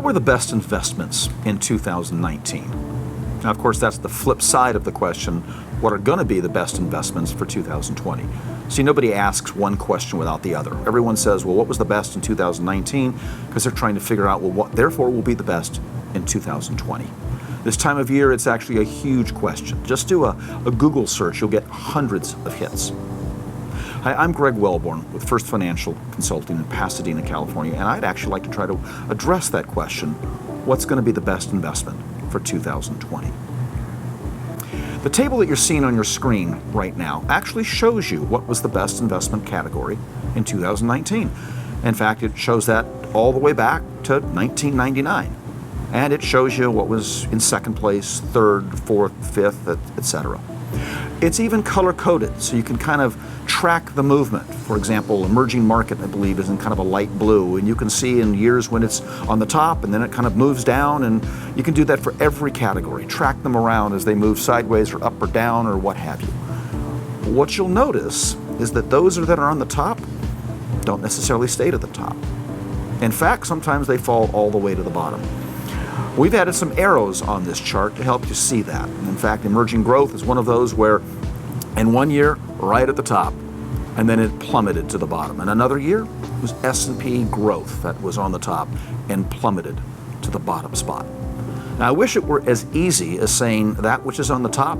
were the best investments in 2019? Now, of course, that's the flip side of the question, what are going to be the best investments for 2020? See, nobody asks one question without the other. Everyone says, well, what was the best in 2019? Because they're trying to figure out, well, what therefore will be the best in 2020. This time of year, it's actually a huge question. Just do a Google search, you'll get hundreds of hits. Hi, I'm Greg Wellborn with First Financial Consulting in Pasadena, California, and I'd actually like to try to address that question, what's going to be the best investment for 2020? The table that you're seeing on your screen right now actually shows you what was the best investment category in 2019. In fact, it shows that all the way back to 1999. And it shows you what was in second place, third, fourth, fifth, etc. It's even color-coded, so you can kind of track the movement. For example, emerging market, I believe, is in kind of a light blue, and you can see in years when it's on the top, and then it kind of moves down, and you can do that for every category. Track them around as they move sideways or up or down or what have you. What you'll notice is that those that are on the top don't necessarily stay to the top. In fact, sometimes they fall all the way to the bottom. We've added some arrows on this chart to help you see that. In fact, emerging growth is one of those where in one year, right at the top, and then it plummeted to the bottom. And another year, it was S&P growth that was on the top and plummeted to the bottom spot. Now, I wish it were as easy as saying that which is on the top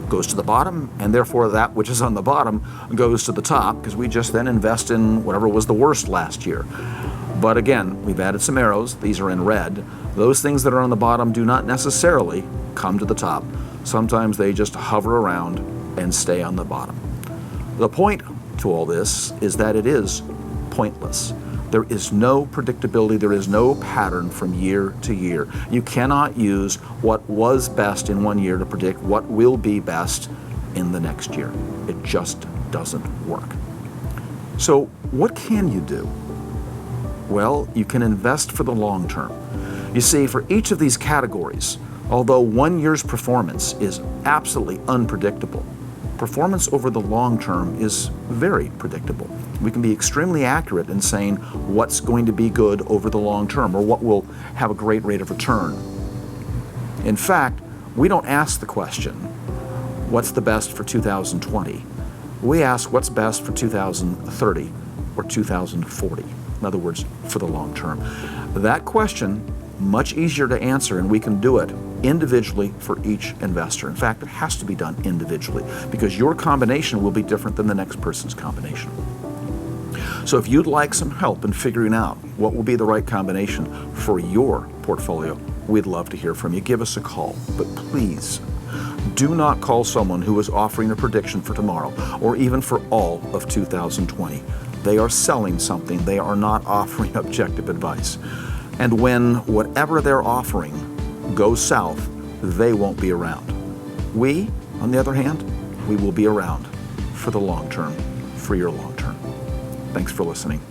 goes to the bottom, and therefore that which is on the bottom goes to the top, because we just then invest in whatever was the worst last year. But again, we've added some arrows. These are in red. Those things that are on the bottom do not necessarily come to the top. Sometimes they just hover around and stay on the bottom. The point to all this is that it is pointless. There is no predictability. There is no pattern from year to year. You cannot use what was best in one year to predict what will be best in the next year. It just doesn't work. So what can you do? Well, you can invest for the long term. You see, for each of these categories, although one year's performance is absolutely unpredictable, performance over the long term is very predictable. We can be extremely accurate in saying what's going to be good over the long term or what will have a great rate of return. In fact, we don't ask the question, what's the best for 2020? We ask what's best for 2030 or 2040. In other words, for the long term. That question, much easier to answer, and we can do it individually for each investor. In fact, it has to be done individually because your combination will be different than the next person's combination. So if you'd like some help in figuring out what will be the right combination for your portfolio, we'd love to hear from you. Give us a call, but please do not call someone who is offering a prediction for tomorrow or even for all of 2020. They are selling something. They are not offering objective advice. And when whatever they're offering goes south, they won't be around. We, on the other hand, we will be around for the long term, for your long term. Thanks for listening.